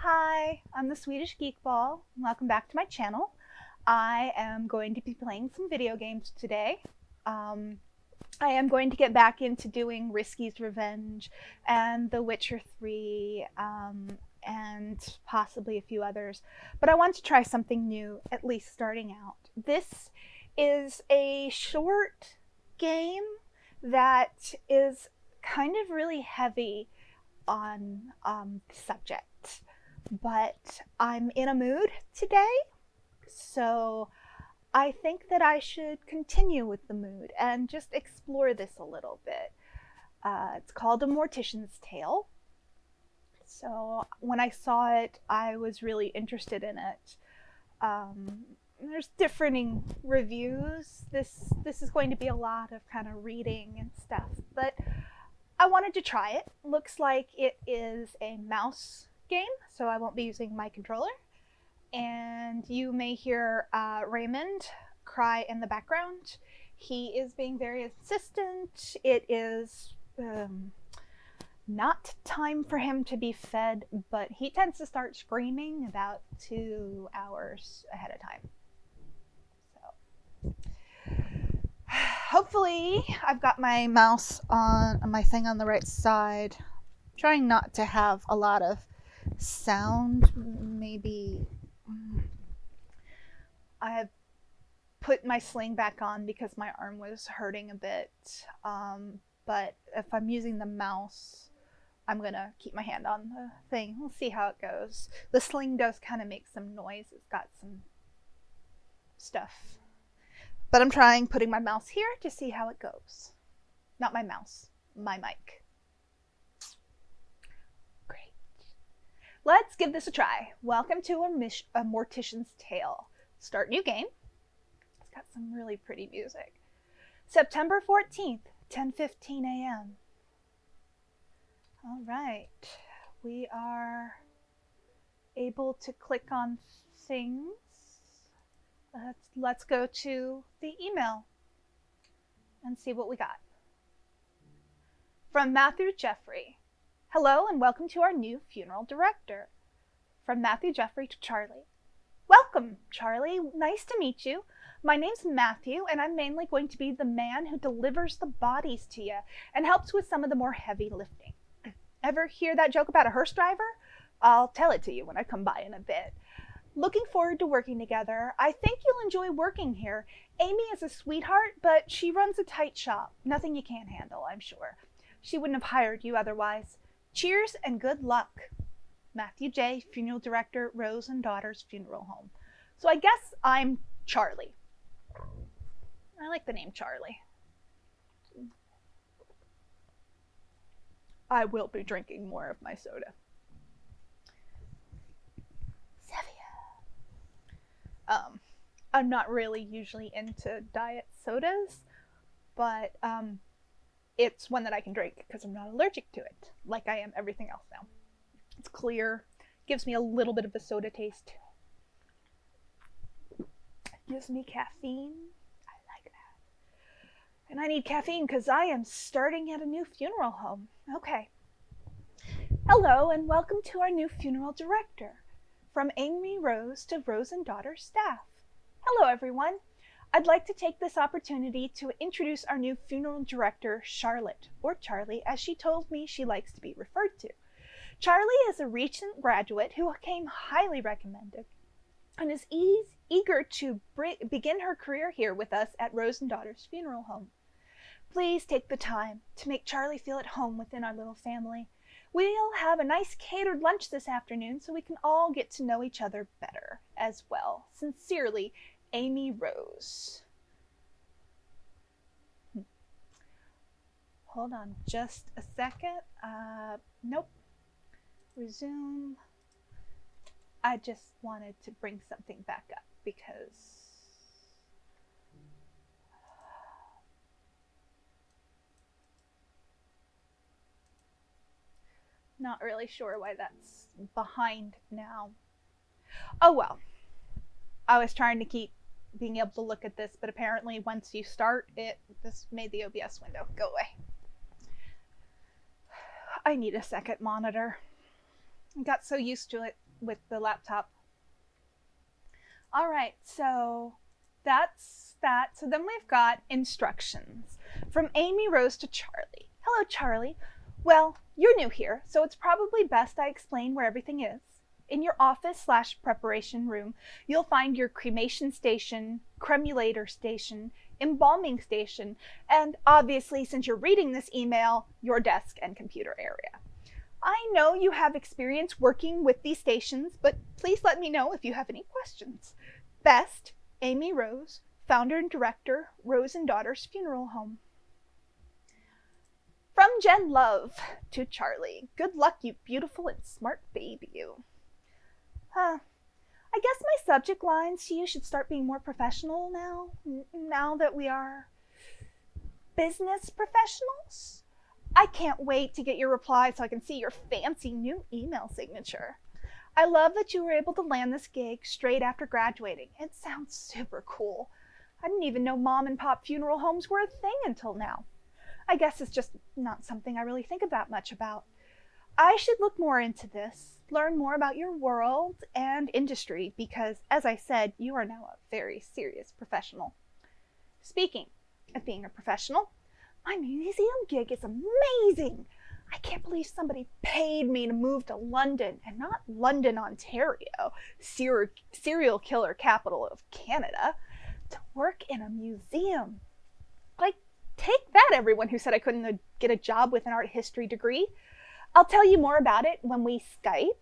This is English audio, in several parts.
Hi, I'm the Swedish Geekball. Welcome back to my channel. I am going to be playing some video games today. I am going to get back into doing Risky's Revenge and The Witcher 3 and possibly a few others. But I want to try something new, at least starting out. This is a short game that is kind of really heavy on the subject. But I'm in a mood today, so I think that I should continue with the mood and just explore this a little bit. It's called A Mortician's Tale. So when I saw it, I was really interested in it. There's differing reviews. This is going to be a lot of kind of reading and stuff, but I wanted to try it. Looks like it is a mouse game, so I won't be using my controller. And you may hear Raymond cry in the background. He is being very insistent. It is not time for him to be fed, but he tends to start screaming about 2 hours ahead of time. So hopefully I've got my mouse on my thing on the right side. I'm trying not to have a lot of sound. Maybe I have put my sling back on because my arm was hurting a bit. But if I'm using the mouse, I'm gonna keep my hand on the thing. We'll see how it goes. The sling does kind of make some noise. It's got some stuff. But I'm trying putting my mouse here to see how it goes. Not my mouse, my mic. Great. Let's give this a try. Welcome to a Mortician's Tale. Start new game. It's got some really pretty music. September 14th, 10:15 a.m. All right. We are able to click on things. Let's go to the email and see what we got. From Matthew Jeffrey. Hello and welcome to our new funeral director. From Matthew Jeffrey to Charlie. Welcome, Charlie. Nice to meet you. My name's Matthew, and I'm mainly going to be the man who delivers the bodies to you and helps with some of the more heavy lifting. Ever hear that joke about a hearse driver? I'll tell it to you when I come by in a bit. Looking forward to working together. I think you'll enjoy working here. Amy is a sweetheart, but she runs a tight shop. Nothing you can't handle, I'm sure. She wouldn't have hired you otherwise. Cheers and good luck. Matthew J., Funeral Director, Rose and Daughters Funeral Home. So I guess I'm Charlie. I like the name Charlie. I will be drinking more of my soda. I'm not really usually into diet sodas, but it's one that I can drink because I'm not allergic to it, like I am everything else now. It's clear, gives me a little bit of a soda taste. It gives me caffeine. I like that. And I need caffeine because I am starting at a new funeral home. Okay. Hello and welcome to our new funeral director. From Amy Rose to Rose and Daughter staff. Hello everyone. I'd like to take this opportunity to introduce our new funeral director, Charlotte, or Charlie, as she told me she likes to be referred to. Charlie is a recent graduate who came highly recommended and is eager to begin her career here with us at Rose and Daughters Funeral Home. Please take the time to make Charlie feel at home within our little family. We'll have a nice catered lunch this afternoon so we can all get to know each other better as well. Sincerely, Amy Rose. Hold on just a second. Nope. Resume. I just wanted to bring something back up because not really sure why that's behind now. Oh well. I was trying to keep being able to look at this, but apparently once you start it, this made the OBS window go away. I need a second monitor. I got so used to it with the laptop. All right, so that's that. So then we've got instructions from Amy Rose to Charlie. Hello, Charlie. Well, you're new here, so it's probably best I explain where everything is. In your office/preparation room, you'll find your cremation station, cremulator station, embalming station, and obviously, since you're reading this email, your desk and computer area. I know you have experience working with these stations, but please let me know if you have any questions. Best, Amy Rose, founder and director, Rose and Daughters Funeral Home. From Jen Love to Charlie. Good luck, you beautiful and smart baby, you. I guess my subject lines to you should start being more professional now that we are business professionals. I can't wait to get your reply so I can see your fancy new email signature. I love that you were able to land this gig straight after graduating. It sounds super cool. I didn't even know mom and pop funeral homes were a thing until now. I guess it's just not something I really think that much about. I should look more into this, learn more about your world and industry because, as I said, you are now a very serious professional. Speaking of being a professional, my museum gig is amazing. I can't believe somebody paid me to move to London, and not London, Ontario, serial killer capital of Canada, to work in a museum. Like, take that, everyone who said I couldn't get a job with an art history degree. I'll tell you more about it when we Skype.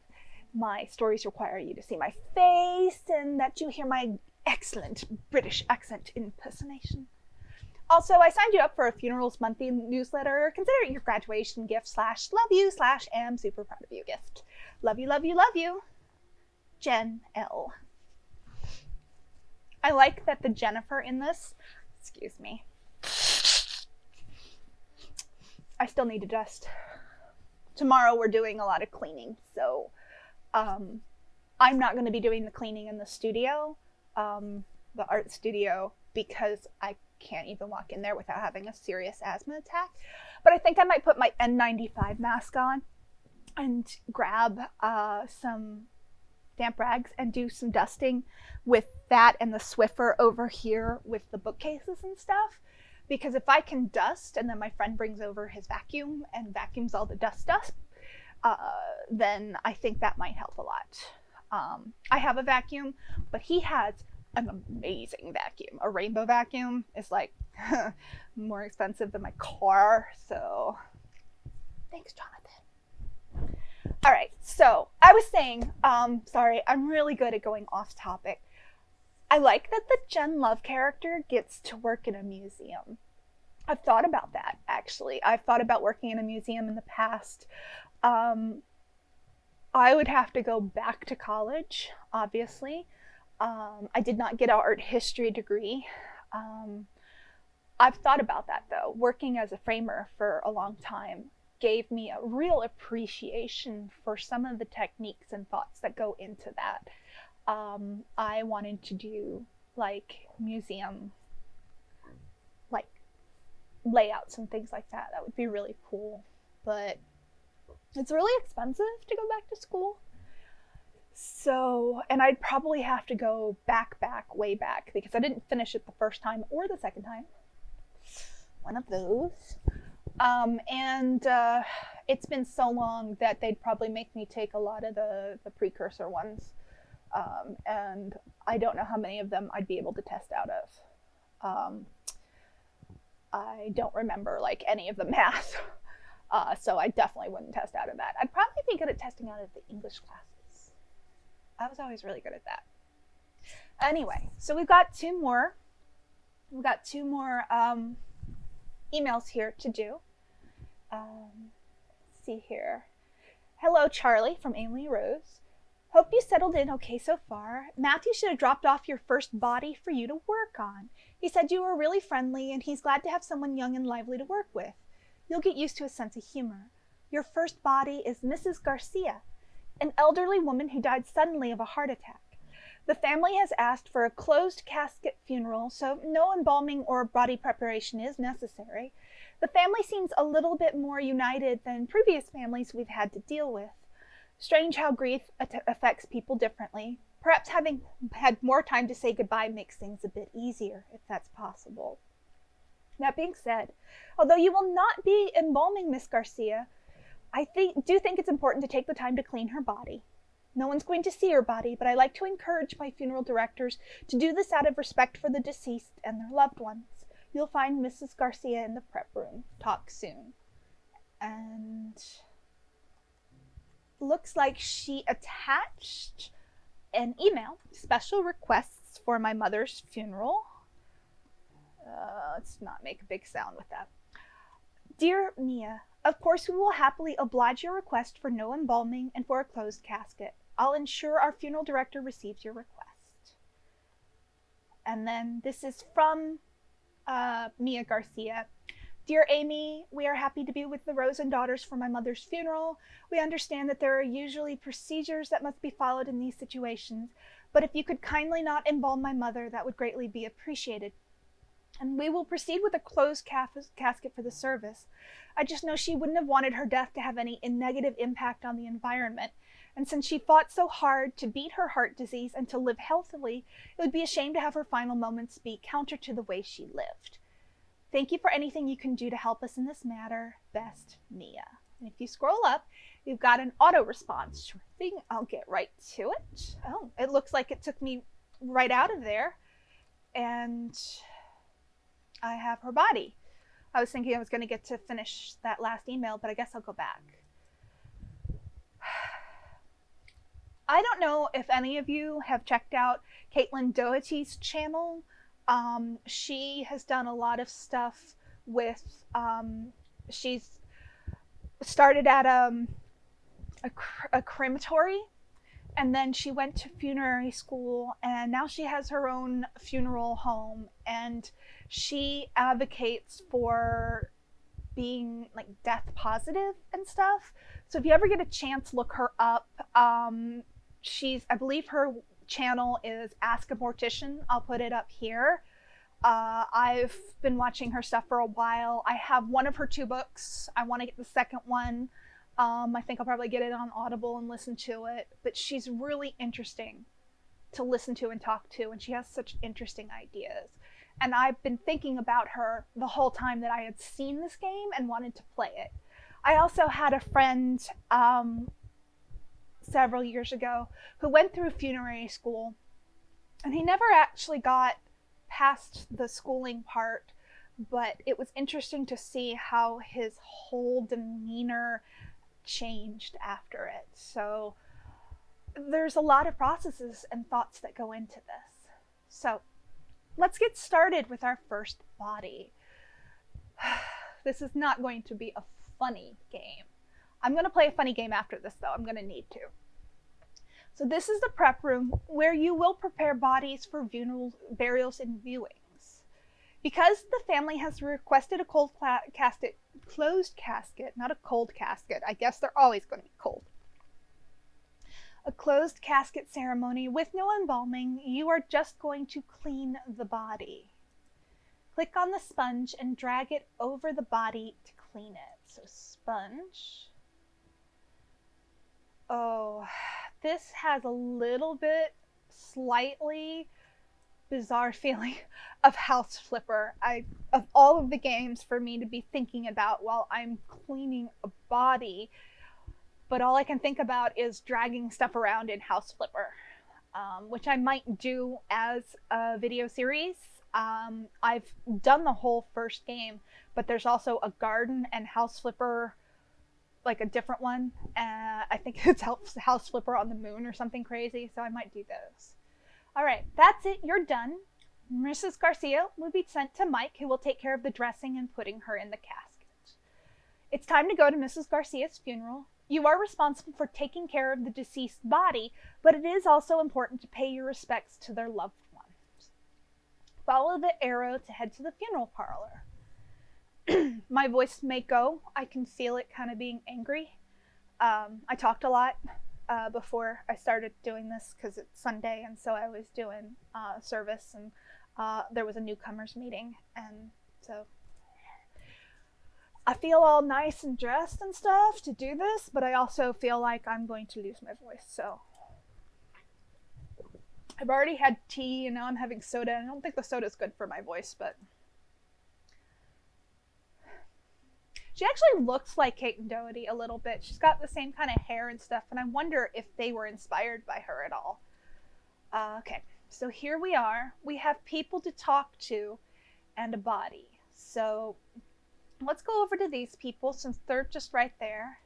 My stories require you to see my face and that you hear my excellent British accent impersonation. Also, I signed you up for a funerals monthly newsletter. Consider it your graduation gift / love you / am super proud of you gift. Love you, love you, love you. Jen L. I like that the Jennifer in this, excuse me, I still need to dust. Tomorrow we're doing a lot of cleaning, so I'm not going to be doing the cleaning in the studio, the art studio, because I can't even walk in there without having a serious asthma attack. But I think I might put my N95 mask on and grab some damp rags and do some dusting with that and the Swiffer over here with the bookcases and stuff. Because if I can dust and then my friend brings over his vacuum and vacuums all the dust then I think that might help a lot. I have a vacuum, but he has an amazing vacuum. A rainbow vacuum is like more expensive than my car, so thanks, Jonathan. All right, so I was saying, sorry, I'm really good at going off topic. I like that the Jen Love character gets to work in a museum. I've thought about that, actually. I've thought about working in a museum in the past. I would have to go back to college, obviously. I did not get an art history degree. I've thought about that, though. Working as a framer for a long time gave me a real appreciation for some of the techniques and thoughts that go into that. I wanted to do like museum like layouts and things like that. That would be really cool, but it's really expensive to go back to school. So, and I'd probably have to go way back because I didn't finish it the first time or the second time. One of those. It's been so long that they'd probably make me take a lot of the precursor ones. And I don't know how many of them I'd be able to test out of. I don't remember like any of the math, so I definitely wouldn't test out of that. I'd probably be good at testing out of the English classes. I was always really good at that. Anyway, so we've got two more emails here to do. Let's see here. Hello, Charlie from Amy Rose. Hope you settled in okay so far. Matthew should have dropped off your first body for you to work on. He said you were really friendly and he's glad to have someone young and lively to work with. You'll get used to his sense of humor. Your first body is Mrs. Garcia, an elderly woman who died suddenly of a heart attack. The family has asked for a closed casket funeral, so no embalming or body preparation is necessary. The family seems a little bit more united than previous families we've had to deal with. Strange how grief affects people differently. Perhaps having had more time to say goodbye makes things a bit easier, if that's possible. That being said, although you will not be embalming Miss Garcia, I do think it's important to take the time to clean her body. No one's going to see her body, but I like to encourage my funeral directors to do this out of respect for the deceased and their loved ones. You'll find Mrs. Garcia in the prep room. Talk soon. And looks like she attached an email. Special requests for my mother's funeral. Let's not make a big sound with that. Dear Mia, of course we will happily oblige your request for no embalming and for a closed casket. I'll ensure our funeral director receives your request. And then this is from Mia Garcia. Dear Amy, we are happy to be with the Rosen daughters for my mother's funeral. We understand that there are usually procedures that must be followed in these situations, but if you could kindly not embalm my mother, that would greatly be appreciated. And we will proceed with a closed casket for the service. I just know she wouldn't have wanted her death to have any negative impact on the environment. And since she fought so hard to beat her heart disease and to live healthily, it would be a shame to have her final moments be counter to the way she lived. Thank you for anything you can do to help us in this matter. Best, Mia. And if you scroll up, you've got an auto response. Sure thing. I'll get right to it. Oh, it looks like it took me right out of there. And I have her body. I was thinking I was going to get to finish that last email, but I guess I'll go back. I don't know if any of you have checked out Caitlin Doherty's channel. She has done a lot of stuff with, she's started at a crematory, and then she went to funerary school, and now she has her own funeral home, and she advocates for being like death positive and stuff. So if you ever get a chance, look her up. I believe her channel is Ask a Mortician. I'll put it up here. I've been watching her stuff for a while. I have one of her 2 books. I want to get the second one. I think I'll probably get it on Audible and listen to it. But she's really interesting to listen to and talk to, and she has such interesting ideas. And I've been thinking about her the whole time that I had seen this game and wanted to play it. I also had a friend several years ago who went through funerary school, and he never actually got past the schooling part, but it was interesting to see how his whole demeanor changed after it. So there's a lot of processes and thoughts that go into this. So let's get started with our first body. This is not going to be a funny game. I'm going to play a funny game after this, though. I'm going to need to. So this is the prep room where you will prepare bodies for funerals, burials, and viewings. Because the family has requested a closed casket, not a cold casket. I guess they're always going to be cold. A closed casket ceremony with no embalming, you are just going to clean the body. Click on the sponge and drag it over the body to clean it. So sponge. Oh, this has a little bit slightly bizarre feeling of House Flipper. Of all of the games for me to be thinking about while I'm cleaning a body, but all I can think about is dragging stuff around in House Flipper, which I might do as a video series. I've done the whole first game, but there's also a garden and House Flipper, like a different one. I think it's House Flipper on the Moon or something crazy, so I might do those. All right, that's it. You're done. Mrs. Garcia will be sent to Mike, who will take care of the dressing and putting her in the casket. It's time to go to Mrs. Garcia's funeral. You are responsible for taking care of the deceased body, but it is also important to pay your respects to their loved ones. Follow the arrow to head to the funeral parlor. My voice may go. I can feel it kind of being angry. I talked a lot before I started doing this because it's Sunday, and so I was doing service, and there was a newcomers meeting, and so I feel all nice and dressed and stuff to do this, but I also feel like I'm going to lose my voice, so. I've already had tea and now I'm having soda. I don't think the soda's good for my voice, but. She actually looks like Kate and Doherty a little bit. She's got the same kind of hair and stuff, and I wonder if they were inspired by her at all. Okay, so here we are. We have people to talk to and a body. So let's go over to these people since they're just right there.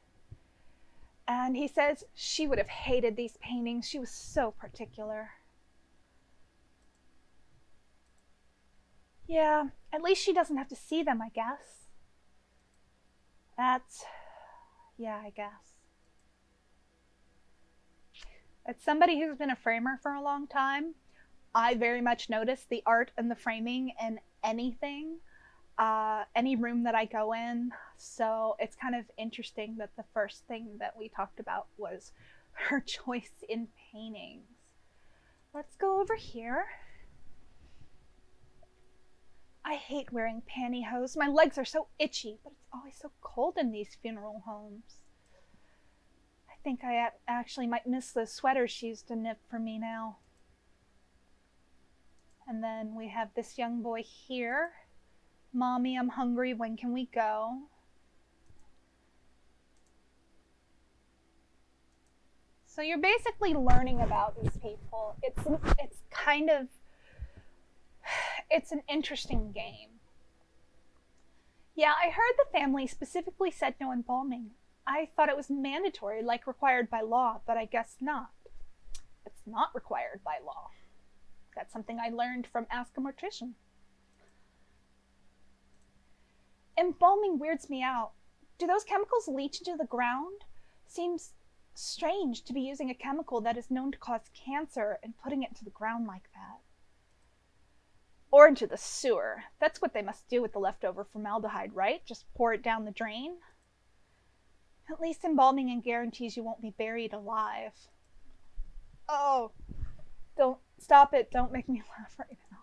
And he says she would have hated these paintings. She was so particular. Yeah, at least she doesn't have to see them, I guess. Yeah, I guess. As somebody who's been a framer for a long time, I very much notice the art and the framing in anything, any room that I go in. So it's kind of interesting that the first thing that we talked about was her choice in paintings. Let's go over here. I hate wearing pantyhose. My legs are so itchy, but it's always so cold in these funeral homes. I think I actually might miss those sweaters she used to knit for me now. And then we have this young boy here. Mommy, I'm hungry. When can we go? So you're basically learning about these people. It's kind of, it's an interesting game. Yeah, I heard the family specifically said no embalming. I thought it was mandatory, like required by law, but I guess not. It's not required by law. That's something I learned from Ask a Mortician. Embalming weirds me out. Do those chemicals leach into the ground? Seems strange to be using a chemical that is known to cause cancer and putting it into the ground like that. Or into the sewer. That's what they must do with the leftover formaldehyde, right? Just pour it down the drain? At least embalming guarantees you won't be buried alive. Oh, don't stop it. Don't make me laugh right now.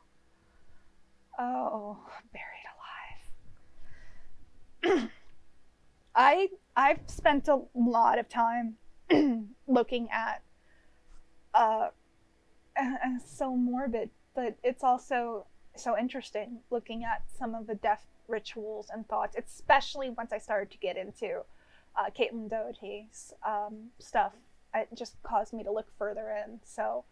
Oh, buried alive. I've spent a lot of time looking at so morbid, but it's also so interesting looking at some of the death rituals and thoughts, especially once I started to get into Caitlin Doherty's stuff. It just caused me to look further in. So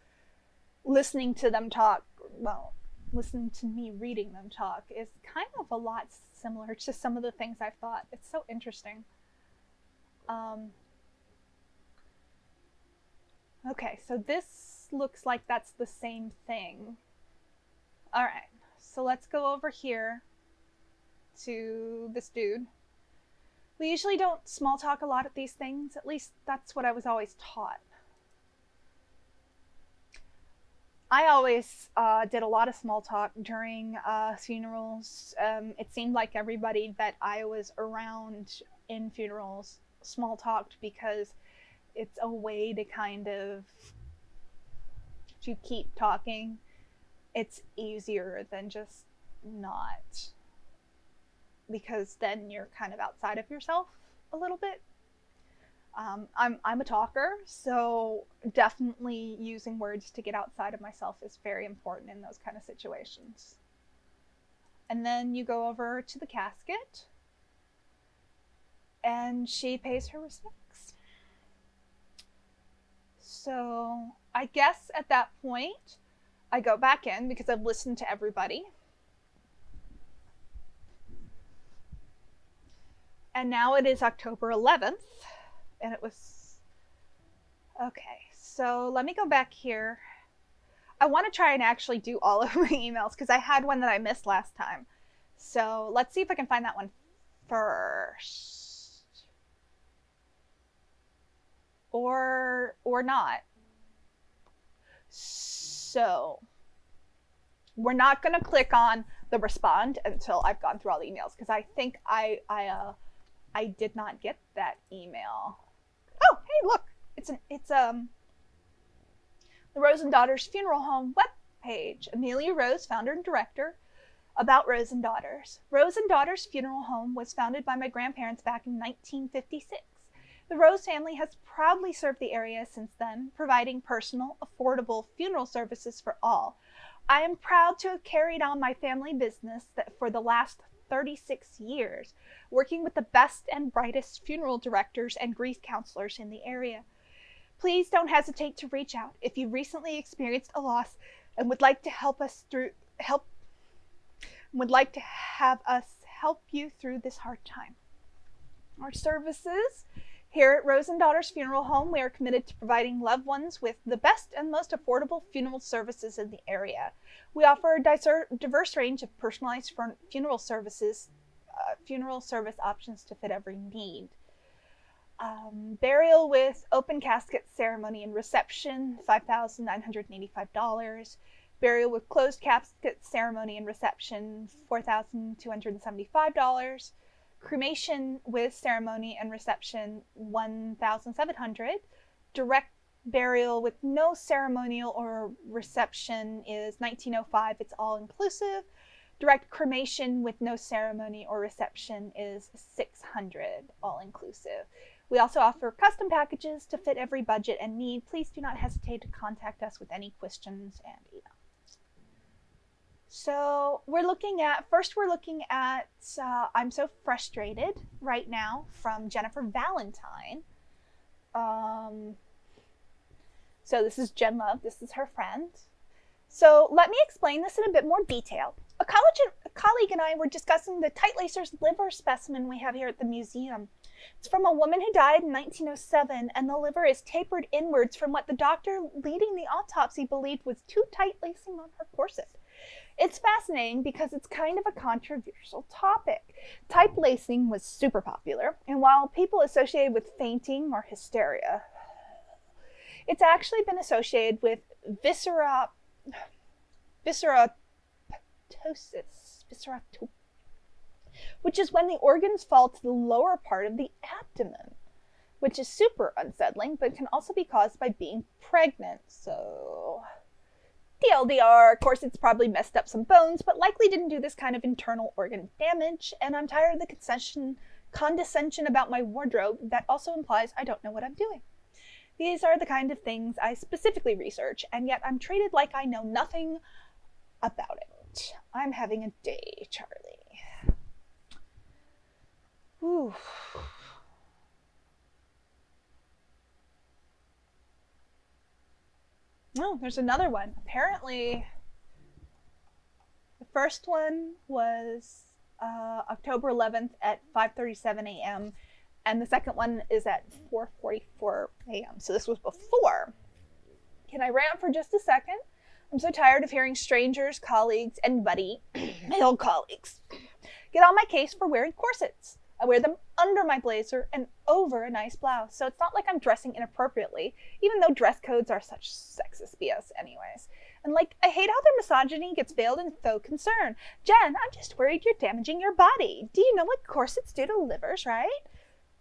listening to them talk, well, listening to me reading them talk is kind of a lot similar to some of the things I've thought. It's so interesting. Okay, so this looks like that's the same thing. All right, so let's go over here to this dude. We usually don't small talk a lot at these things. At least that's what I was always taught. I always did a lot of small talk during funerals. It seemed like everybody that I was around in funerals small talked because it's a way to kind of to keep talking. It's easier than just not, because then you're kind of outside of yourself a little bit. I'm a talker, so definitely using words to get outside of myself is very important in those kind of situations. And then you go over to the casket, and she pays her respects. So I guess at that point, I go back in because I've listened to everybody. And now it is October 11th, and it was, okay, so let me go back here. I want to try and actually do all of my emails because I had one that I missed last time. So let's see if I can find that one first. Or not. So we're not going to click on the respond until I've gone through all the emails, because I think I did not get that email. Oh, hey, look, it's the Rose and Daughters Funeral Home web page. Amelia Rose, founder and director. About Rose and Daughters. Rose and Daughters Funeral Home was founded by my grandparents back in 1956. The Rose family has proudly served the area since then, providing personal, affordable funeral services for all. I am proud to have carried on my family business for the last 36 years, working with the best and brightest funeral directors and grief counselors in the area. Please don't hesitate to reach out if you recently experienced a loss and would like to have us help you through this hard time. Our services. Here at Rose and Daughters Funeral Home, we are committed to providing loved ones with the best and most affordable funeral services in the area. We offer a diverse range of personalized funeral service options to fit every need. Burial with open casket ceremony and reception, $5,985. Burial with closed casket ceremony and reception, $4,275. Cremation with ceremony and reception, $1,700. Direct burial with no ceremonial or reception is $1,905. It's all inclusive. Direct cremation with no ceremony or reception is $600, all inclusive. We also offer custom packages to fit every budget and need. Please do not hesitate to contact us with any questions and email. So we're looking at I'm So Frustrated right now from Jennifer Valentine. So this is Jen Love. This is her friend. So let me explain this in a bit more detail. A colleague and I were discussing the tight lacer's liver specimen we have here at the museum. It's from a woman who died in 1907, and the liver is tapered inwards from what the doctor leading the autopsy believed was too tight lacing on her corset. It's fascinating because it's kind of a controversial topic. Tight lacing was super popular, and while people associated with fainting or hysteria, it's actually been associated with visceratosis, which is when the organs fall to the lower part of the abdomen, which is super unsettling, but can also be caused by being pregnant. So TLDR, corsets probably messed up some bones, but likely didn't do this kind of internal organ damage, and I'm tired of the condescension about my wardrobe that also implies I don't know what I'm doing. These are the kind of things I specifically research, and yet I'm treated like I know nothing about it. I'm having a day, Charlie. Whew. Oh, there's another one. Apparently, the first one was October 11th at 5:37 a.m. and the second one is at 4:44 a.m. So this was before. Can I rant for just a second? I'm so tired of hearing strangers, colleagues, anybody, male colleagues, get on my case for wearing corsets. I wear them under my blazer and over a nice blouse, so it's not like I'm dressing inappropriately, even though dress codes are such sexist BS anyways. And I hate how their misogyny gets veiled in faux concern. Jen, I'm just worried you're damaging your body. Do you know what corsets do to livers, right?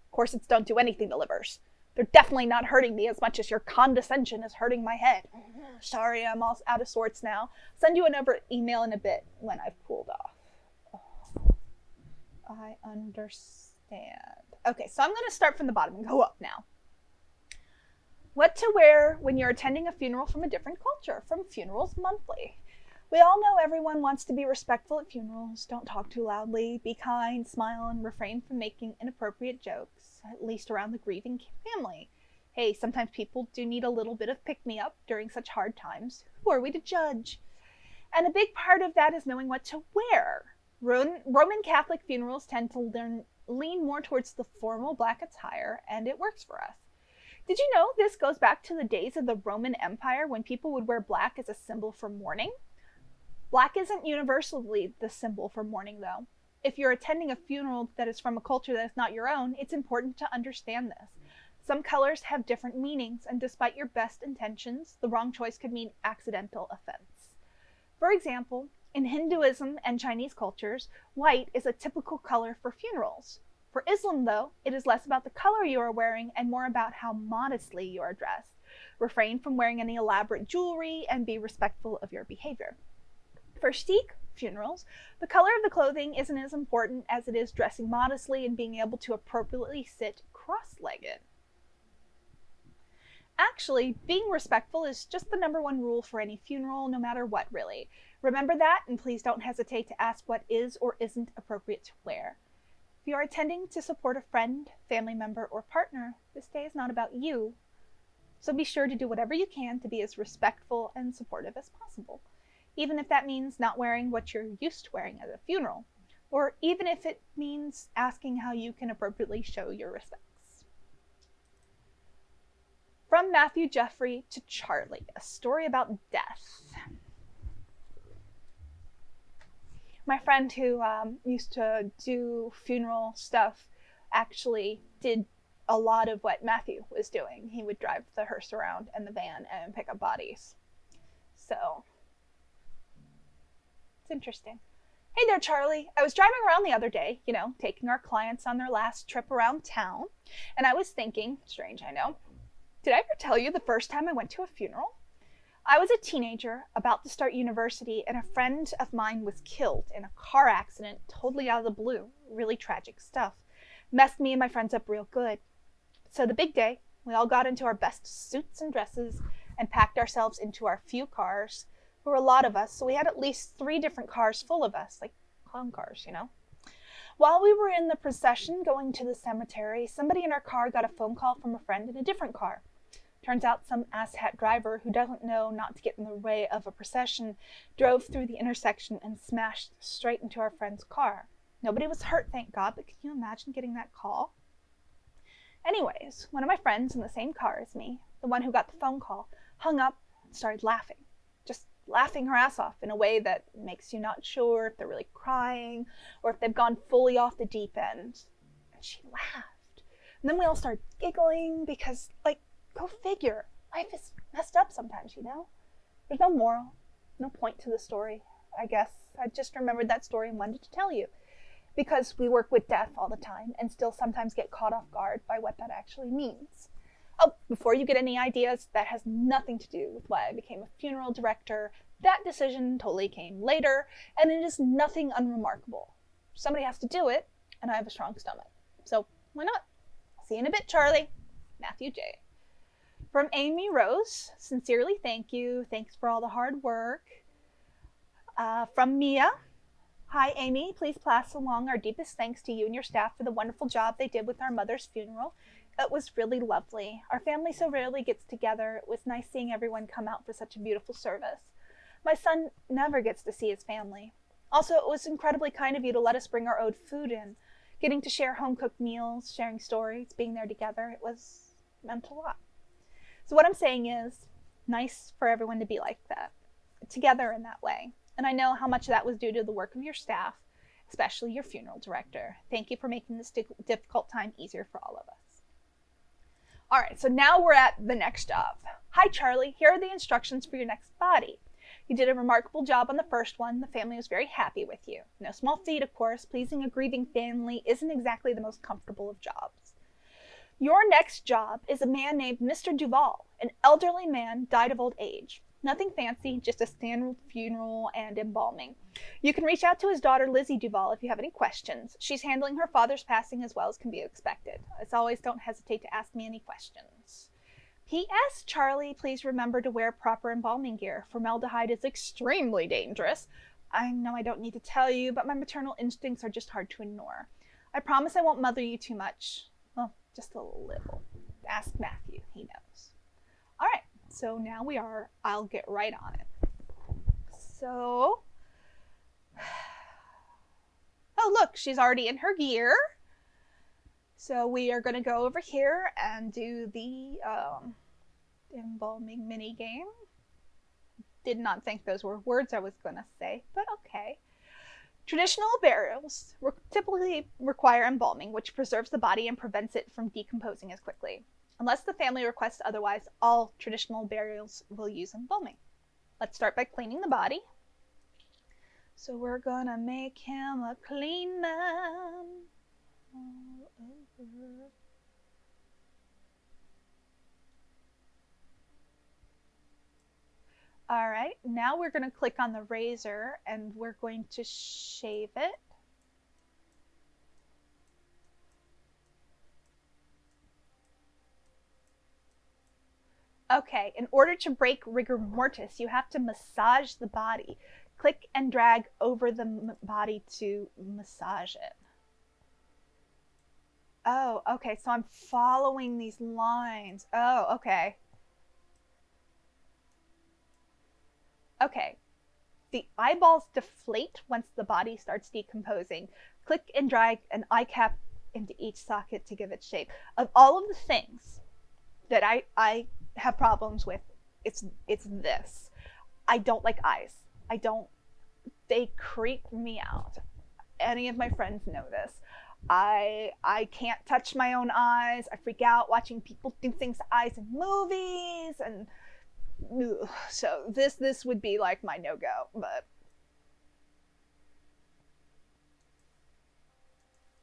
Corsets don't do anything to livers. They're definitely not hurting me as much as your condescension is hurting my head. Sorry, I'm all out of sorts now. Send you another email in a bit when I've cooled off. I understand. Okay, so I'm going to start from the bottom and go up now. What to wear when you're attending a funeral from a different culture, from Funerals Monthly. We all know everyone wants to be respectful at funerals. Don't talk too loudly, be kind, smile, and refrain from making inappropriate jokes, at least around the grieving family. Hey, sometimes people do need a little bit of pick-me-up during such hard times. Who are we to judge? And a big part of that is knowing what to wear. Roman Catholic funerals tend to lean more towards the formal black attire, and it works for us. Did you know this goes back to the days of the Roman Empire when people would wear black as a symbol for mourning? Black isn't universally the symbol for mourning, though. If you're attending a funeral that is from a culture that is not your own, it's important to understand this. Some colors have different meanings, and despite your best intentions, the wrong choice could mean accidental offense. For example, in Hinduism and Chinese cultures, white is a typical color for funerals. For Islam, though, it is less about the color you are wearing and more about how modestly you are dressed. Refrain from wearing any elaborate jewelry and be respectful of your behavior. For Sikh funerals, the color of the clothing isn't as important as it is dressing modestly and being able to appropriately sit cross-legged. Actually, being respectful is just the #1 rule for any funeral, no matter what, really. Remember that, and please don't hesitate to ask what is or isn't appropriate to wear. If you are attending to support a friend, family member, or partner, this day is not about you. So be sure to do whatever you can to be as respectful and supportive as possible, even if that means not wearing what you're used to wearing at a funeral, or even if it means asking how you can appropriately show your respects. From Matthew Jeffrey to Charlie, a story about death. My friend who used to do funeral stuff actually did a lot of what Matthew was doing. He would drive the hearse around and the van and pick up bodies. So, it's interesting. Hey there, Charlie. I was driving around the other day, taking our clients on their last trip around town, and I was thinking, strange, I know, did I ever tell you the first time I went to a funeral? I was a teenager about to start university, and a friend of mine was killed in a car accident totally out of the blue. Really tragic stuff. Messed me and my friends up real good. So the big day, we all got into our best suits and dresses and packed ourselves into our few cars. There were a lot of us, so we had at least 3 different cars full of us, like clown cars, While we were in the procession going to the cemetery, somebody in our car got a phone call from a friend in a different car. Turns out some asshat driver who doesn't know not to get in the way of a procession drove through the intersection and smashed straight into our friend's car. Nobody was hurt, thank God, but can you imagine getting that call? Anyways, one of my friends in the same car as me, the one who got the phone call, hung up and started laughing. Just laughing her ass off in a way that makes you not sure if they're really crying or if they've gone fully off the deep end. And she laughed. And then we all started giggling because, go figure. Life is messed up sometimes, There's no moral, no point to the story, I guess. I just remembered that story and wanted to tell you. Because we work with death all the time and still sometimes get caught off guard by what that actually means. Oh, before you get any ideas, that has nothing to do with why I became a funeral director. That decision totally came later, and it is nothing unremarkable. Somebody has to do it, and I have a strong stomach. So why not? See you in a bit, Charlie. Matthew J. From Amy Rose, sincerely thank you. Thanks for all the hard work. From Mia. Hi, Amy. Please pass along our deepest thanks to you and your staff for the wonderful job they did with our mother's funeral. It was really lovely. Our family so rarely gets together. It was nice seeing everyone come out for such a beautiful service. My son never gets to see his family. Also, it was incredibly kind of you to let us bring our own food in. Getting to share home-cooked meals, sharing stories, being there together, meant a lot. So what I'm saying is, nice for everyone to be like that, together in that way. And I know how much of that was due to the work of your staff, especially your funeral director. Thank you for making this difficult time easier for all of us. All right, so now we're at the next job. Hi, Charlie. Here are the instructions for your next body. You did a remarkable job on the first one. The family was very happy with you. No small feat, of course. Pleasing a grieving family isn't exactly the most comfortable of jobs. Your next job is a man named Mr. Duval. An elderly man died of old age. Nothing fancy, just a standard funeral and embalming. You can reach out to his daughter, Lizzie Duval, if you have any questions. She's handling her father's passing as well as can be expected. As always, don't hesitate to ask me any questions. P.S. Charlie, please remember to wear proper embalming gear. Formaldehyde is extremely dangerous. I know I don't need to tell you, but my maternal instincts are just hard to ignore. I promise I won't mother you too much. Well, just a little. Ask Matthew, he knows. All right. So now I'll get right on it. So, oh look, she's already in her gear. So we are going to go over here and do the embalming mini game. Did not think those were words I was going to say, but okay. Traditional burials typically require embalming, which preserves the body and prevents it from decomposing as quickly. Unless the family requests otherwise, all traditional burials will use embalming. Let's start by cleaning the body. So we're gonna make him a clean man all over. All right, now we're going to click on the razor and we're going to shave it. Okay, in order to break rigor mortis, you have to massage the body. Click and drag over the body to massage it. Oh, okay, so I'm following these lines. Oh, okay. Okay, the eyeballs deflate once the body starts decomposing. Click and drag an eye cap into each socket to give it shape. Of all of the things that I have problems with, it's this. I don't like eyes. They creep me out. Any of my friends know this. I can't touch my own eyes. I freak out watching people do things to eyes in movies, and so this would be like my no-go. But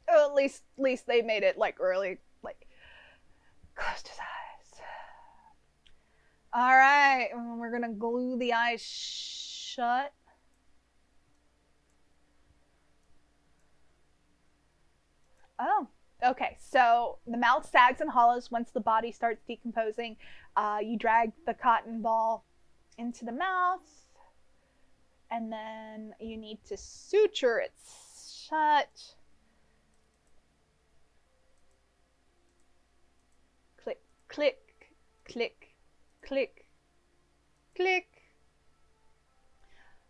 at least they made it like early, like closed his eyes. All right, we're gonna glue the eyes shut. Oh, okay. So the mouth sags and hollows once the body starts decomposing. You drag the cotton ball into the mouth, and then you need to suture it shut. Click, click, click, click, click.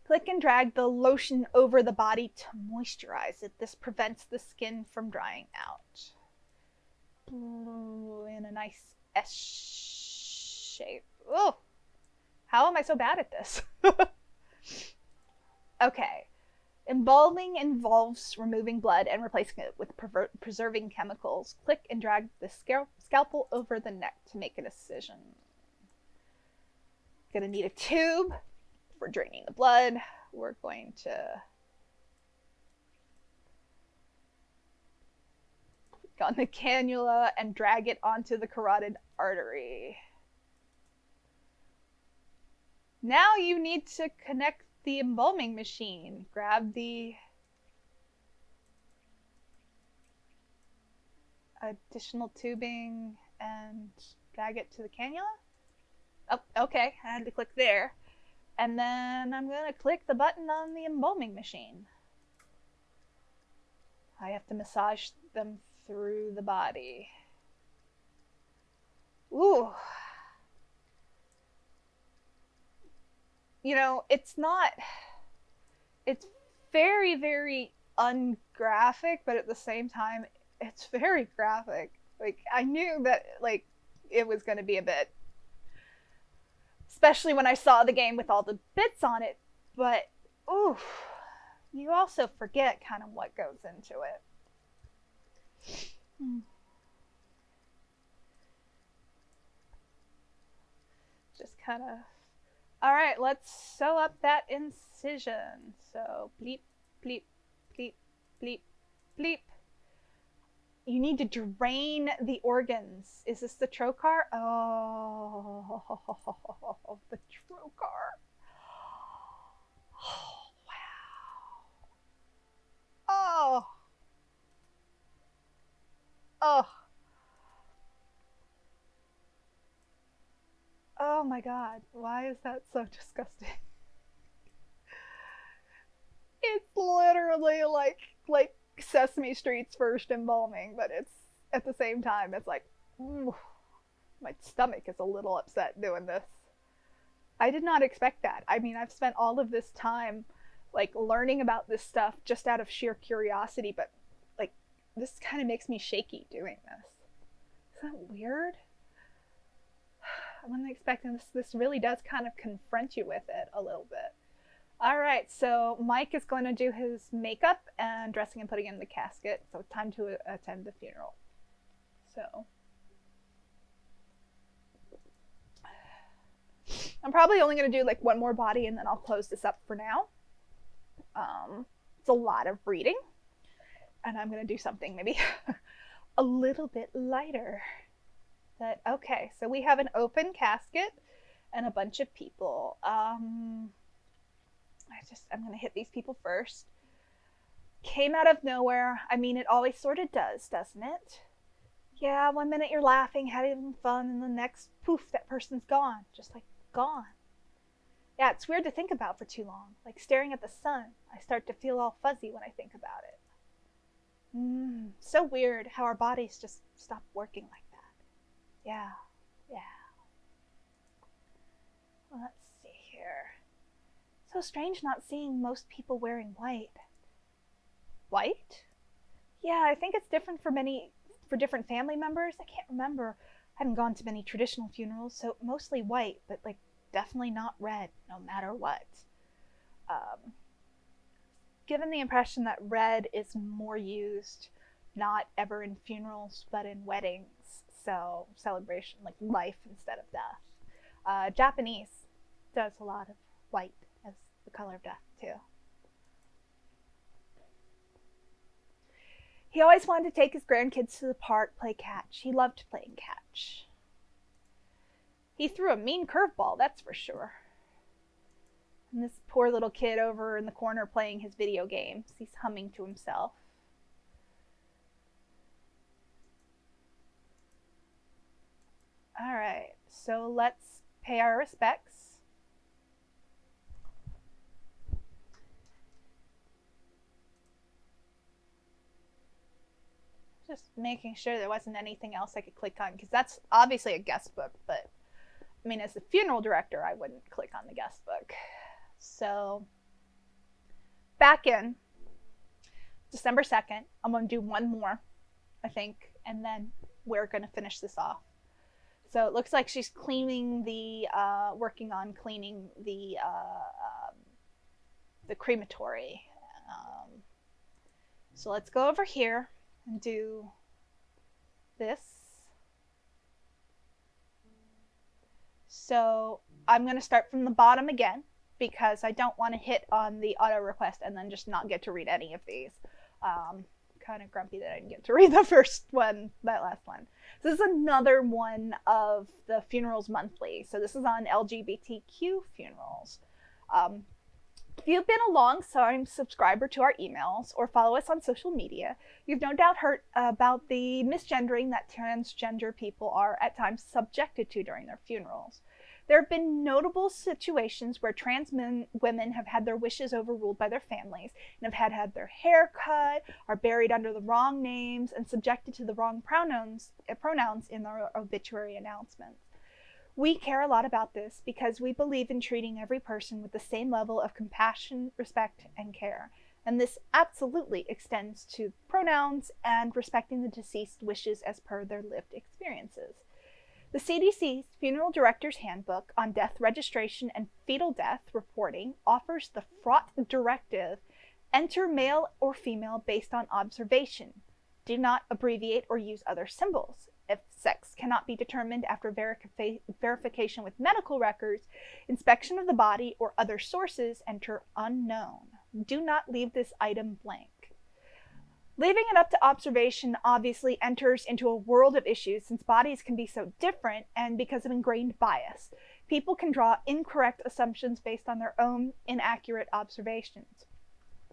Click and drag the lotion over the body to moisturize it. This prevents the skin from drying out. In a nice S shape. Oh, how am I so bad at this? Okay. Embalming involves removing blood and replacing it with preserving chemicals. Click and drag the scalpel over the neck to make an incision. Gonna need a tube for draining the blood. We're going to click on the cannula and drag it onto the carotid artery. Now you need to connect the embalming machine. Grab the additional tubing and drag it to the cannula. Oh, okay, I had to click there. And then I'm going to click the button on the embalming machine. I have to massage them through the body. Ooh. You know, it's very, very ungraphic, but at the same time, it's very graphic. Like, I knew that, like, it was going to be a bit, especially when I saw the game with all the bits on it, but oof, you also forget kind of what goes into it. Just kind of, all right, let's sew up that incision. So bleep, bleep, bleep, bleep, bleep. You need to drain the organs. Is this the trocar? Oh, the trocar. Oh, wow. Oh. Oh. Oh my God. Why is that so disgusting? It's literally like Sesame Street's first embalming, but it's at the same time, it's like, ooh, my stomach is a little upset doing this. I did not expect that. I mean, I've spent all of this time like learning about this stuff just out of sheer curiosity, but like this kind of makes me shaky doing this. Is that weird? I wasn't expecting this. This really does kind of confront you with it a little bit. All right, so Mike is going to do his makeup and dressing and putting in the casket. So it's time to attend the funeral. So I'm probably only going to do like one more body and then I'll close this up for now. It's a lot of reading and I'm going to do something maybe a little bit lighter. But okay, so we have an open casket and a bunch of people. I'm going to hit these people first. Came out of nowhere. I mean, it always sort of does, doesn't it? Yeah, one minute you're laughing, having fun, and the next, poof, that person's gone. Just like gone. Yeah, it's weird to think about for too long. Like staring at the sun. I start to feel all fuzzy when I think about it. So weird how our bodies just stop working like that. Yeah. Well, let's see here. So strange not seeing most people wearing white. White? Yeah, I think it's different for different family members. I can't remember. I haven't gone to many traditional funerals, so mostly white, but like definitely not red, no matter what. Given the impression that red is more used, not ever in funerals, but in weddings, so celebration, like life instead of death. Japanese does a lot of white as the color of death, too. He always wanted to take his grandkids to the park, play catch. He loved playing catch. He threw a mean curveball, that's for sure. And this poor little kid over in the corner playing his video games. He's humming to himself. All right, so let's pay our respects. Just making sure there wasn't anything else I could click on, because that's obviously a guest book, but I mean, as the funeral director, I wouldn't click on the guest book. So back in December 2nd, I'm going to do one more, I think, and then we're going to finish this off. So it looks like she's cleaning working on cleaning the crematory. So let's go over here and do this. So I'm going to start from the bottom again, because I don't want to hit on the auto request and then just not get to read any of these. Kind of grumpy that I didn't get to read the first one, that last one. So this is another one of the Funerals Monthly. So this is on LGBTQ funerals. If you've been a long-time subscriber to our emails or follow us on social media, you've no doubt heard about the misgendering that transgender people are at times subjected to during their funerals. There have been notable situations where trans women have had their wishes overruled by their families and have had their hair cut, are buried under the wrong names, and subjected to the wrong pronouns in their obituary announcements. We care a lot about this because we believe in treating every person with the same level of compassion, respect, and care. And this absolutely extends to pronouns and respecting the deceased's wishes as per their lived experiences. The CDC's Funeral Director's Handbook on Death Registration and Fetal Death Reporting offers the fraught directive: enter male or female based on observation. Do not abbreviate or use other symbols. If sex cannot be determined after verification with medical records, inspection of the body, or other sources, enter unknown. Do not leave this item blank. Leaving it up to observation obviously enters into a world of issues, since bodies can be so different, and because of ingrained bias, people can draw incorrect assumptions based on their own inaccurate observations.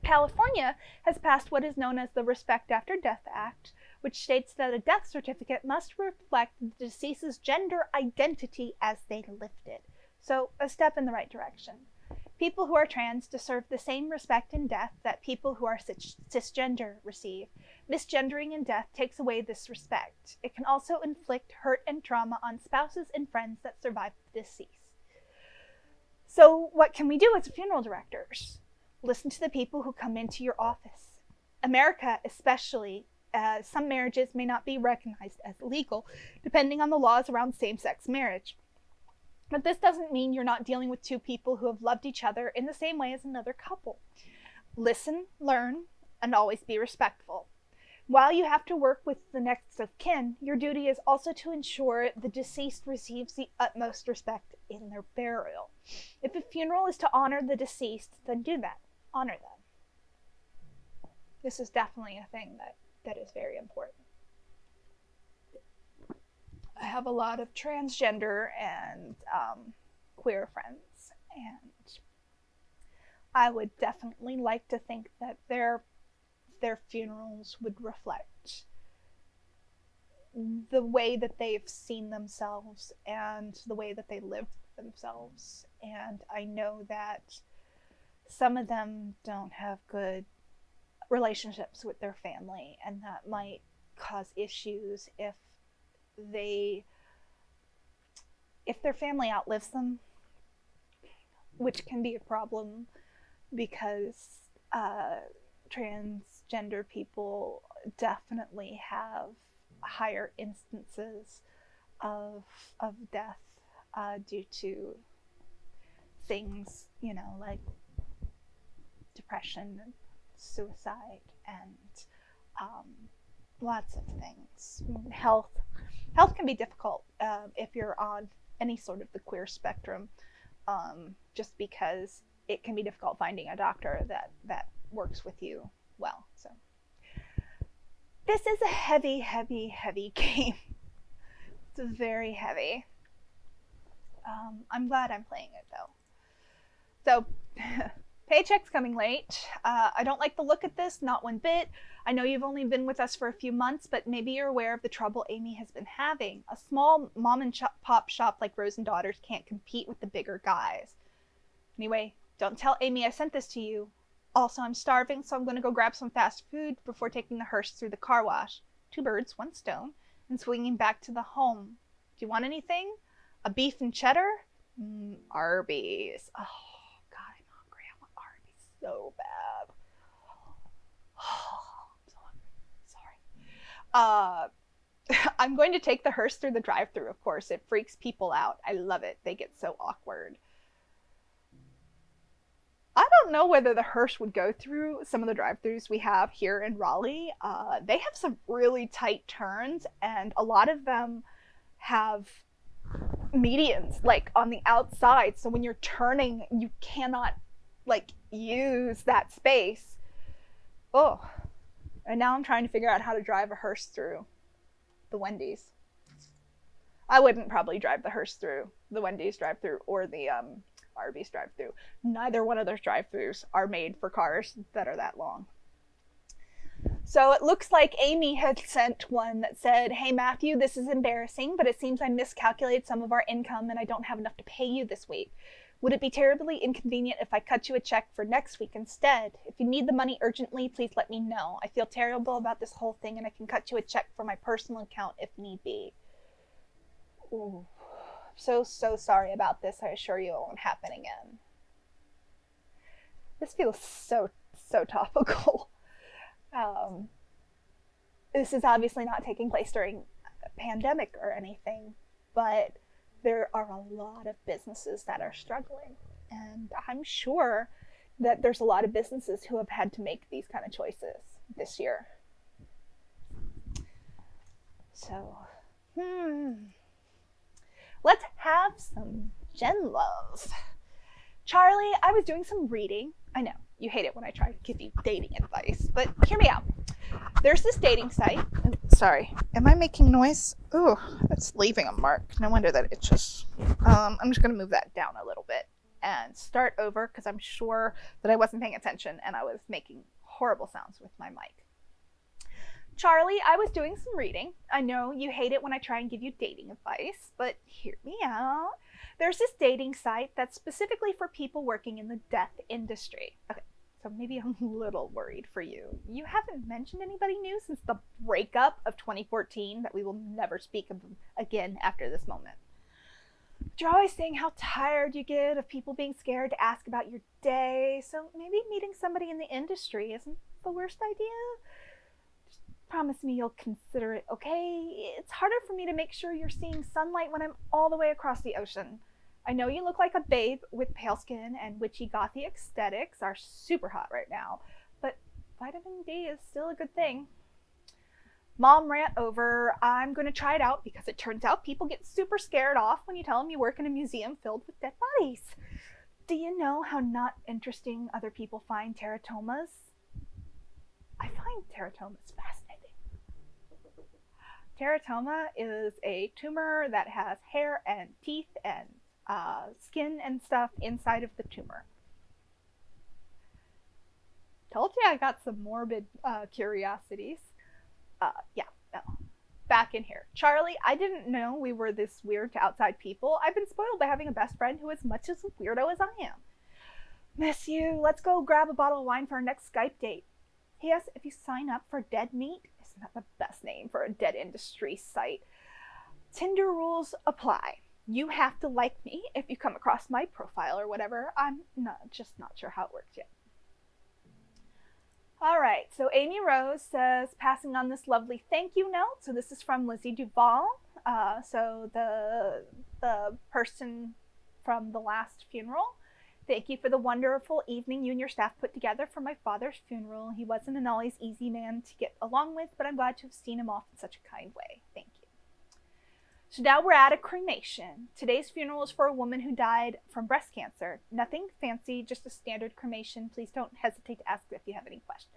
California has passed what is known as the Respect After Death Act, which states that a death certificate must reflect the deceased's gender identity as they lived it. So, a step in the right direction. People who are trans deserve the same respect in death that people who are cisgender receive. Misgendering in death takes away this respect. It can also inflict hurt and trauma on spouses and friends that survive the deceased. So what can we do as funeral directors? Listen to the people who come into your office. America, especially, some marriages may not be recognized as legal, depending on the laws around same-sex marriage. But this doesn't mean you're not dealing with two people who have loved each other in the same way as another couple. Listen, learn, and always be respectful. While you have to work with the next of kin, your duty is also to ensure the deceased receives the utmost respect in their burial. If a funeral is to honor the deceased, then do that. Honor them. This is definitely a thing that is very important. I have a lot of transgender and queer friends, and I would definitely like to think that their funerals would reflect the way that they've seen themselves and the way that they live themselves. And I know that some of them don't have good relationships with their family, and that might cause issues if their family outlives them, which can be a problem because transgender people definitely have higher instances of death due to things, like depression and suicide and lots of things. Health can be difficult if you're on any sort of the queer spectrum, just because it can be difficult finding a doctor that works with you well. So this is a heavy game. It's very heavy. I'm glad I'm playing it though. So paycheck's coming late. I don't like the look at this, not one bit. I know you've only been with us for a few months, but maybe you're aware of the trouble Amy has been having. A small mom and pop shop like Rose and Daughters can't compete with the bigger guys. Anyway, don't tell Amy I sent this to you. Also, I'm starving, so I'm going to go grab some fast food before taking the hearse through the car wash. 2 birds, 1 stone, and swinging back to the home. Do you want anything? A beef and cheddar? Arby's. Oh, God, I'm hungry. I want Arby's so bad. Oh, I'm so hungry. Sorry. I'm going to take the hearse through the drive-thru, of course. It freaks people out. I love it. They get so awkward. I don't know whether the hearse would go through some of the drive-thrus we have here in Raleigh. They have some really tight turns, and a lot of them have medians like on the outside, so when you're turning you cannot like use that space. Oh, and now I'm trying to figure out how to drive a hearse through the Wendy's. I wouldn't probably drive the hearse through the Wendy's drive-thru or the Arby's drive-thru. Neither one of those drive-thrus are made for cars that are that long. So it looks like Amy had sent one that said, "Hey Matthew, this is embarrassing, but it seems I miscalculated some of our income and I don't have enough to pay you this week. Would it be terribly inconvenient if I cut you a check for next week instead? If you need the money urgently, please let me know. I feel terrible about this whole thing and I can cut you a check for my personal account if need be." Ooh. So sorry about this. I assure you it won't happen again. This feels so topical. This is obviously not taking place during a pandemic or anything, but there are a lot of businesses that are struggling. And I'm sure that there's a lot of businesses who have had to make these kind of choices this year. So, let's have some Gen Love. Charlie, I was doing some reading. I know, you hate it when I try to give you dating advice, but hear me out. There's this dating site. Sorry, am I making noise? Ooh, it's leaving a mark. No wonder that it just... I'm just going to move that down a little bit and start over because I'm sure that I wasn't paying attention and I was making horrible sounds with my mic. Charlie, I was doing some reading. I know you hate it when I try and give you dating advice, but hear me out. There's this dating site that's specifically for people working in the death industry. Okay, so maybe I'm a little worried for you. You haven't mentioned anybody new since the breakup of 2014 that we will never speak of again after this moment. But you're always saying how tired you get of people being scared to ask about your day, so maybe meeting somebody in the industry isn't the worst idea. Promise me you'll consider it, okay? It's harder for me to make sure you're seeing sunlight when I'm all the way across the ocean. I know you look like a babe with pale skin and witchy gothy aesthetics are super hot right now, but vitamin D is still a good thing. Mom rant over. I'm going to try it out because it turns out people get super scared off when you tell them you work in a museum filled with dead bodies. Do you know how not interesting other people find teratomas? I find teratomas fascinating. Teratoma is a tumor that has hair and teeth and skin and stuff inside of the tumor. Told you I got some morbid curiosities. Yeah, no. Back in here. Charlie, I didn't know we were this weird to outside people. I've been spoiled by having a best friend who is much as a weirdo as I am. Miss you. Let's go grab a bottle of wine for our next Skype date. P.S. If you sign up for Dead Meat, isn't that the best name for a dead industry site? Tinder rules apply. You have to like me if you come across my profile or whatever. I'm just not sure how it works yet. All right, so Amy Rose says, passing on this lovely thank you note. So this is from Lizzie Duval. So the person from the last funeral. Thank you for the wonderful evening you and your staff put together for my father's funeral. He wasn't an always easy man to get along with, but I'm glad to have seen him off in such a kind way. Thank you. So now we're at a cremation. Today's funeral is for a woman who died from breast cancer. Nothing fancy, just a standard cremation. Please don't hesitate to ask if you have any questions.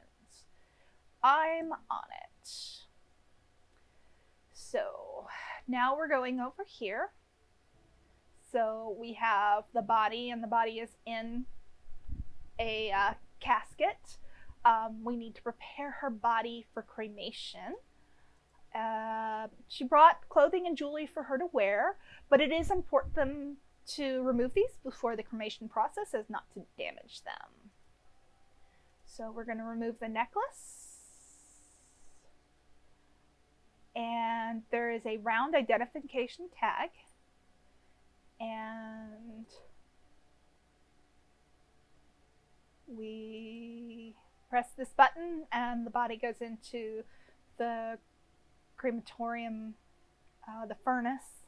I'm on it. So now we're going over here. So we have the body, and the body is in a casket. We need to prepare her body for cremation. She brought clothing and jewelry for her to wear, but it is important to remove these before the cremation process as not to damage them. So we're going to remove the necklace. And there is a round identification tag. And we press this button and the body goes into the crematorium, the furnace.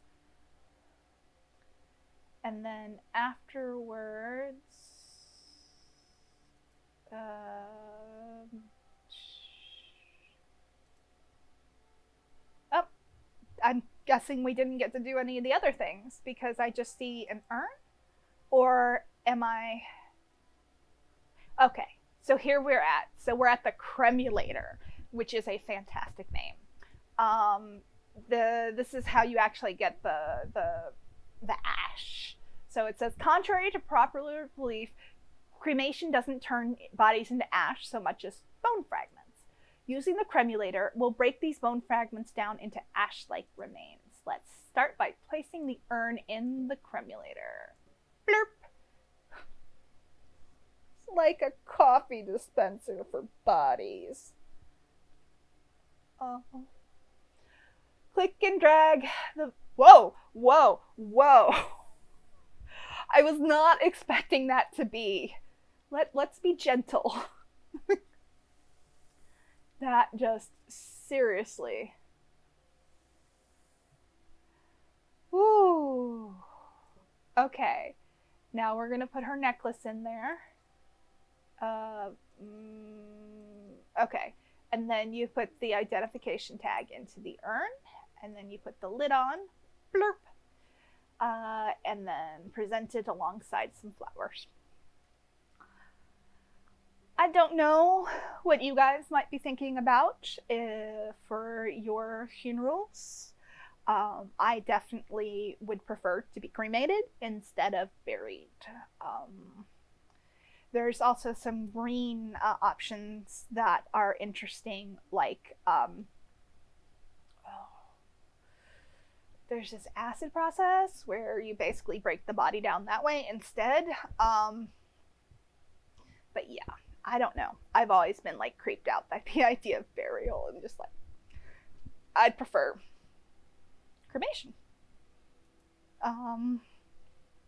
And then afterwards, I'm guessing we didn't get to do any of the other things because I just see an urn. Or am I? Okay, so here we're at. So we're at the cremulator, which is a fantastic name. This is how you actually get the ash. So it says, contrary to popular belief, cremation doesn't turn bodies into ash so much as bone fragments. Using the cremulator, we'll break these bone fragments down into ash-like remains. Let's start by placing the urn in the cremulator. Blurp! It's like a coffee dispenser for bodies. Oh. Click and drag the... Whoa! Whoa! Whoa! I was not expecting that to be. Let's be gentle. That just, seriously. Ooh. Okay. Now we're going to put her necklace in there. Okay. And then you put the identification tag into the urn. And then you put the lid on. Blurp. And then present it alongside some flowers. I don't know what you guys might be thinking about for your funerals. I definitely would prefer to be cremated instead of buried. There's also some green options that are interesting, like there's this acid process where you basically break the body down that way instead. But yeah. I don't know. I've always been like creeped out by the idea of burial and just like, I'd prefer cremation.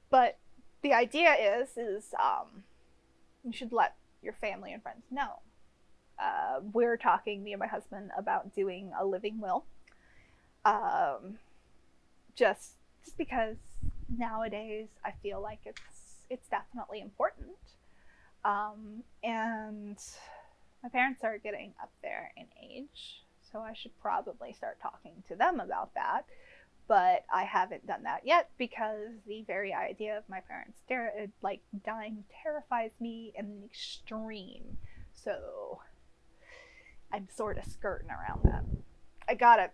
But the idea is you should let your family and friends know. We're talking, me and my husband, about doing a living will. Just because nowadays I feel like it's definitely important. And my parents are getting up there in age, so I should probably start talking to them about that. But I haven't done that yet because the very idea of my parents dying terrifies me in the extreme. So I'm sort of skirting around that. I gotta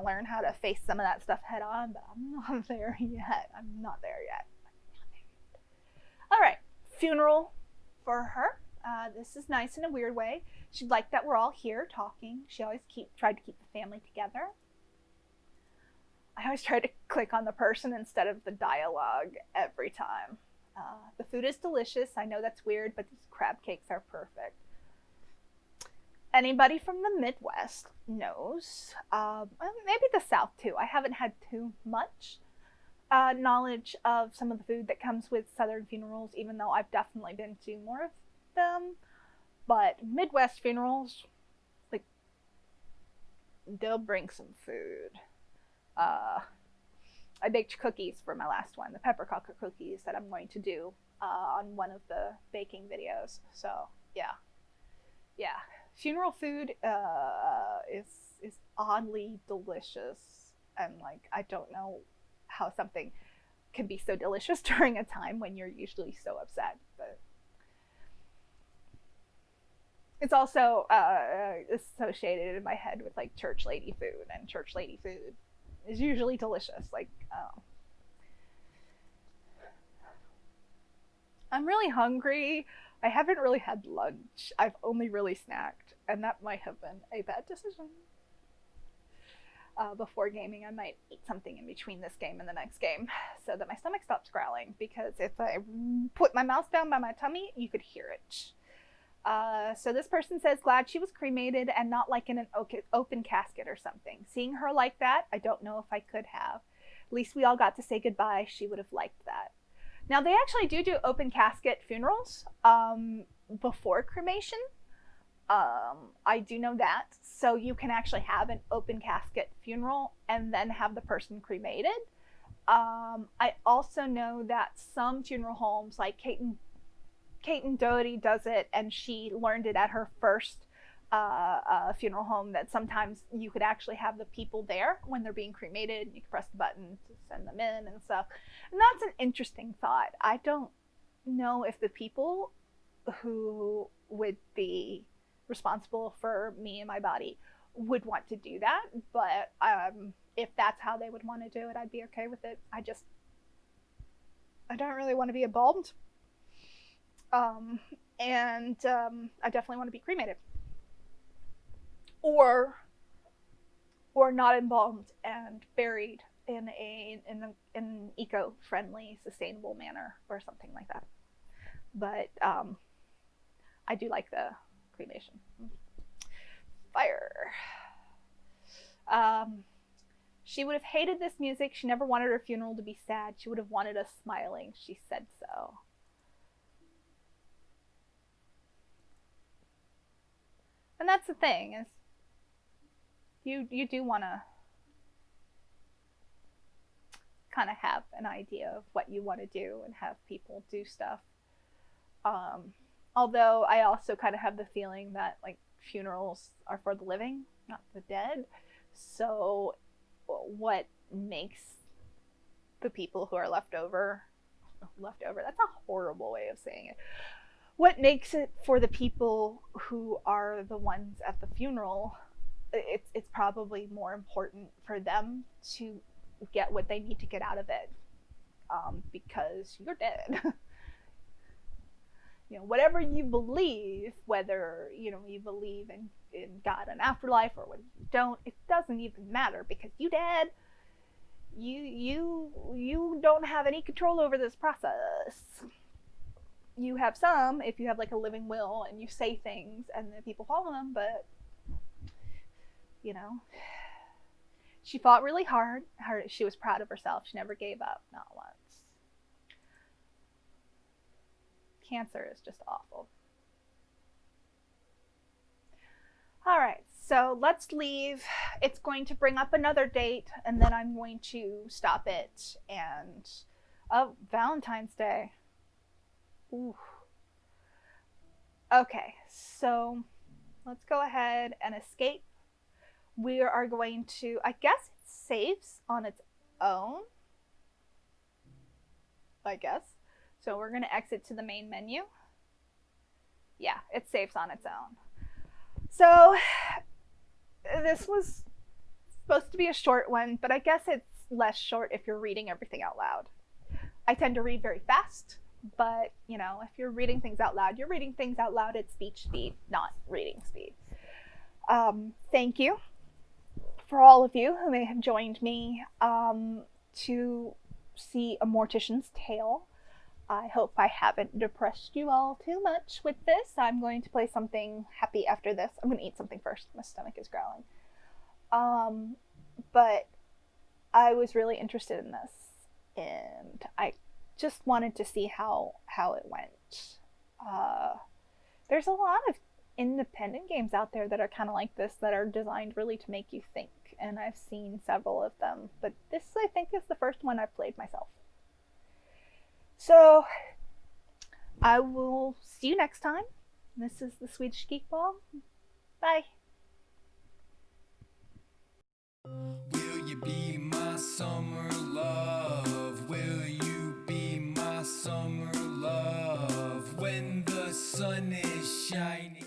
learn how to face some of that stuff head on, but I'm not there yet. funeral for her. This is nice in a weird way. She'd like that we're all here talking. She always tried to keep the family together. I always try to click on the person instead of the dialogue every time. The food is delicious. I know that's weird, but these crab cakes are perfect. Anybody from the Midwest knows, maybe the South too. I haven't had too much knowledge of some of the food that comes with Southern funerals, even though I've definitely been to more of them. But Midwest funerals, like, they'll bring some food. I baked cookies for my last one, the peppercocker cookies that I'm going to do on one of the baking videos. So yeah. Funeral food is oddly delicious, and like, I don't know how something can be so delicious during a time when you're usually so upset, but it's also associated in my head with like church lady food, and church lady food is usually delicious. Like, I'm really hungry. I haven't really had lunch. I've only really snacked, and that might have been a bad decision. Before gaming, I might eat something in between this game and the next game so that my stomach stops growling, because if I put my mouth down by my tummy, you could hear it. So this person says, glad she was cremated and not like in an open casket or something. Seeing her like that, I don't know if I could have. At least we all got to say goodbye. She would have liked that. Now, they actually do open casket funerals before cremation. I do know that. So you can actually have an open casket funeral and then have the person cremated. I also know that some funeral homes, like Kate and Doty does it, and she learned it at her first funeral home, that sometimes you could actually have the people there when they're being cremated. You can press the button to send them in and stuff. And that's an interesting thought. I don't know if the people who would be responsible for me and my body would want to do that, but if that's how they would want to do it, I'd be okay with it. I don't really want to be embalmed. I definitely want to be cremated, or not embalmed and buried in an eco-friendly, sustainable manner or something like that. But I do like the cremation. Fire. She would have hated this music. She never wanted her funeral to be sad. She would have wanted us smiling. She said so. And that's the thing, is you do want to kind of have an idea of what you want to do and have people do stuff. Although I also kind of have the feeling that like funerals are for the living, not the dead. So what makes the people who are left over, that's a horrible way of saying it. What makes it for the people who are the ones at the funeral, it's probably more important for them to get what they need to get out of it, because you're dead. Whatever you believe, whether you believe in God and afterlife or whether you don't, it doesn't even matter, because you dead. You don't have any control over this process. You have some if you have like a living will and you say things and then people follow them, but she fought really hard. She was proud of herself. She never gave up, not once. Cancer is just awful. All right, so let's leave. It's going to bring up another date, and then I'm going to stop it. And Valentine's Day. Ooh. Okay, so let's go ahead and escape. We are going to, I guess it saves on its own. I guess. So we're going to exit to the main menu. Yeah, it saves on its own. So this was supposed to be a short one, but I guess it's less short if you're reading everything out loud. I tend to read very fast. But, you know, if you're reading things out loud, you're reading things out loud at speech speed, not reading speed. Thank you for all of you who may have joined me to see A Mortician's Tale. I hope I haven't depressed you all too much with this. I'm going to play something happy after this. I'm going to eat something first. My stomach is growling. But I was really interested in this, and I just wanted to see how it went. There's a lot of independent games out there that are kind of like this, that are designed really to make you think, and I've seen several of them, but this, I think, is the first one I've played myself. So I will see you next time. This is the Swedish Geekball. Bye. Will you be my summer love? Will you be my summer love? When the sun is shining